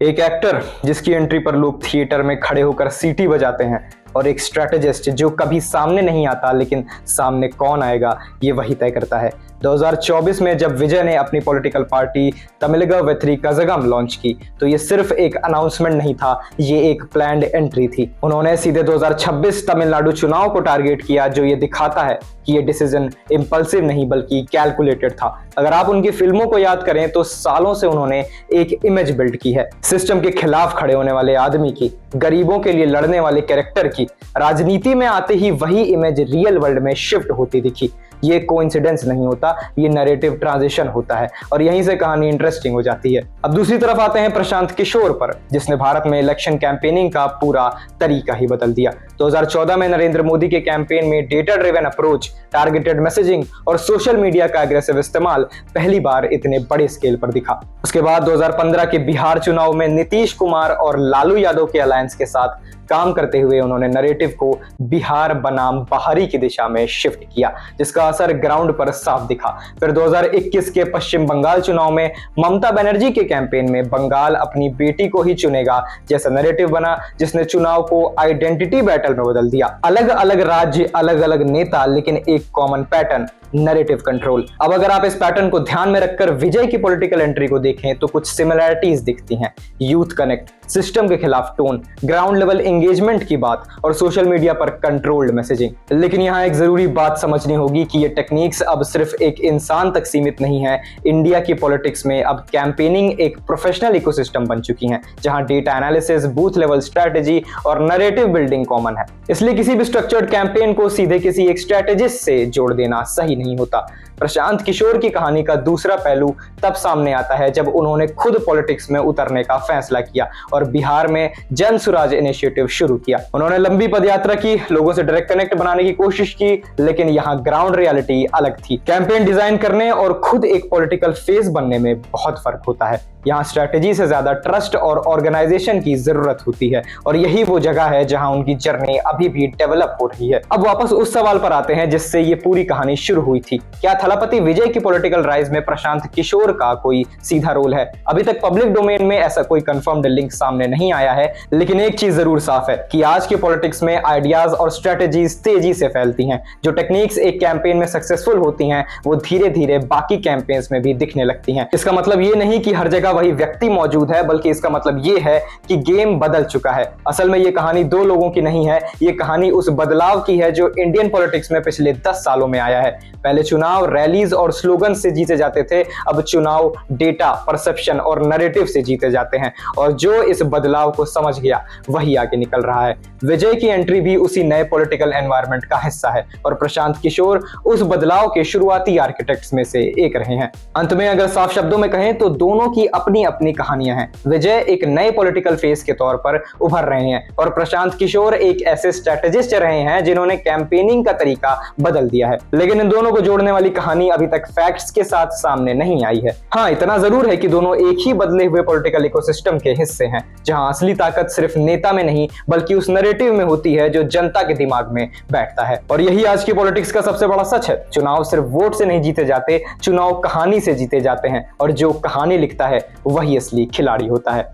एक एक्टर जिसकी एंट्री पर लोग थिएटर में खड़े होकर सीटी बजाते हैं और एक स्ट्रेटेजिस्ट जो कभी सामने नहीं आता लेकिन सामने कौन आएगा ये वही तय करता है। 2024 में जब विजय ने अपनी political party Tamilaga Vettri Kazhagam launch की तो ये सिर्फ एक अनाउंसमेंट नहीं था, ये एक प्लान्ड एंट्री थी। उन्होंने सीधे 2026 तमिलनाडु चुनाव को टारगेट किया, जो ये दिखाता है कि ये डिसीजन इंपल्सिव नहीं बल्कि कैलकुलेटेड था। अगर आप उनकी फिल्मों को याद करें तो सालों से उन्होंने एक इमेज बिल्ड की है, सिस्टम के खिलाफ खड़े होने वाले आदमी की, गरीबों के लिए लड़ने वाले कैरेक्टर की। राजनीति में आते ही वही इमेज रियल वर्ल्ड में शिफ्ट होती दिखी। ये कोइंसिडेंस नहीं होता, ये नैरेटिव ट्रांजिशन होता है और यहीं से कहानी इंटरेस्टिंग हो जाती है। अब दूसरी तरफ आते हैं प्रशांत किशोर पर, जिसने भारत में इलेक्शन कैंपेनिंग का पूरा तरीका ही बदल दिया। 2014 में नरेंद्र मोदी के कैंपेन में data driven approach, targeted messaging और सोशल मीडिया का एग्रेसिव इस्तेमाल पहली बार इतने बड़े स्केल पर दिखा। उसके बाद 2015 के बिहार चुनाव में नीतीश कुमार और लालू यादव के अलायंस के साथ काम करते हुए उन्होंने नैरेटिव को बिहार बनाम बाहरी की दिशा में शिफ्ट किया, जिसका असर ग्राउंड पर साफ दिखा। फिर 2021 के पश्चिम बंगाल चुनाव में ममता बनर्जी के कैंपेन में बंगाल अपनी बेटी को ही चुनेगा जैसा नैरेटिव बना, जिसने चुनाव को आइडेंटिटी बैटल में बदल दिया। अलग अलग राज्य, अलग अलग नेता, लेकिन एक कॉमन पैटर्न, नैरेटिव कंट्रोल। अब अगर आप इस पैटर्न को ध्यान में रखकर विजय की पॉलिटिकल एंट्री को देखें तो कुछ सिमिलैरिटीज दिखती हैं। यूथ कनेक्ट, सिस्टम के खिलाफ टोन, ग्राउंड लेवल एंगेजमेंट की बात और सोशल मीडिया पर कंट्रोल्ड मैसेजिंग। लेकिन यहाँ एक जरूरी बात समझनी होगी कि ये टेक्निक्स अब सिर्फ एक इंसान तक सीमित नहीं है। इंडिया की पॉलिटिक्स में अब कैंपेनिंग एक प्रोफेशनल इकोसिस्टम बन चुकी है, जहां data analysis, booth level strategy और नैरेटिव बिल्डिंग कॉमन है। इसलिए किसी भी स्ट्रक्चर्ड कैंपेन को सीधे किसी एक स्ट्रेटेजिस्ट से जोड़ देना सही नहीं होता। प्रशांत किशोर की कहानी का दूसरा पहलू तब सामने आता है जब उन्होंने खुद पॉलिटिक्स में उतरने का फैसला किया और बिहार में जन सुराज इनिशिएटिव शुरू किया। उन्होंने लंबी पदयात्रा की, लोगों से डायरेक्ट कनेक्ट बनाने की कोशिश की, लेकिन यहाँ ग्राउंड रियलिटी अलग थी। कैंपेन डिजाइन करने और खुद एक पॉलिटिकल फेस बनने में बहुत फर्क होता है। यहाँ स्ट्रेटेजी से ज्यादा ट्रस्ट और ऑर्गेनाइजेशन की जरूरत होती है और यही वो जगह है जहां उनकी जर्नी अभी भी डेवलप हो रही है। अब वापस उस सवाल पर आते हैं जिससे ये पूरी कहानी शुरू हुई थी। क्या थलपति विजय की पॉलिटिकल राइज में प्रशांत किशोर का कोई सीधा रोल है? अभी तक पब्लिक डोमेन में ऐसा कोई कंफर्म्ड लिंक सामने नहीं आया है, लेकिन एक चीज जरूर साफ है कि आज के पॉलिटिक्स में आइडियाज और स्ट्रेटेजीज तेजी से फैलती हैं। जो टेक्निक्स एक कैंपेन में सक्सेसफुल होती हैं वो धीरे धीरे बाकी कैंपेन्स में भी दिखने लगती हैं। इसका मतलब ये नहीं कि हर जगह वही व्यक्ति मौजूद है, बल्कि इसका मतलब ये है कि गेम बदल चुका है। असल में ये कहानी दो लोगों की नहीं है, ये कहानी उस बदलाव की है जो इंडियन पॉलिटिक्स में पिछले 10 सालों में आया है। पहले चुनाव रैलीज और स्लोगन से जीते जाते थे, अब चुनाव डेटा, परसेप्शन और नैरेटिव से जीते जाते हैं और जो इस बदलाव को समझ गया वही आगे निकल रहा है। विजय की एंट्री भी उसी नए पॉलिटिकल एनवायरनमेंट का हिस्सा है और प्रशांत किशोर उस बदलाव के शुरुआती आर्किटेक्ट्स में से एक रहे हैं। अंत में अगर साफ शब्दों में कहें तो दोनों की अपनी अपनी कहानियां हैं। विजय एक नए पॉलिटिकल फेस के तौर पर उभर रहे हैं और प्रशांत किशोर एक ऐसे स्ट्रेटेजिस्ट रहे हैं जिन्होंने कैंपेनिंग का तरीका बदल दिया है। लेकिन इन दोनों को जोड़ने वाली कहानी अभी तक फैक्ट्स के साथ सामने नहीं आई है। हाँ, इतना जरूर है कि दोनों एक ही बदले हुए पॉलिटिकल इकोसिस्टम के हिस्से हैं, जहां असली ताकत सिर्फ नेता में नहीं बल्कि उस नैरेटिव में होती है जो जनता के दिमाग में बैठता है। और यही आज की पॉलिटिक्स का सबसे बड़ा सच है। चुनाव सिर्फ वोट से नहीं जीते जाते, चुनाव कहानी से जीते जाते हैं और जो कहानी लिखता है वही असली खिलाड़ी होता है।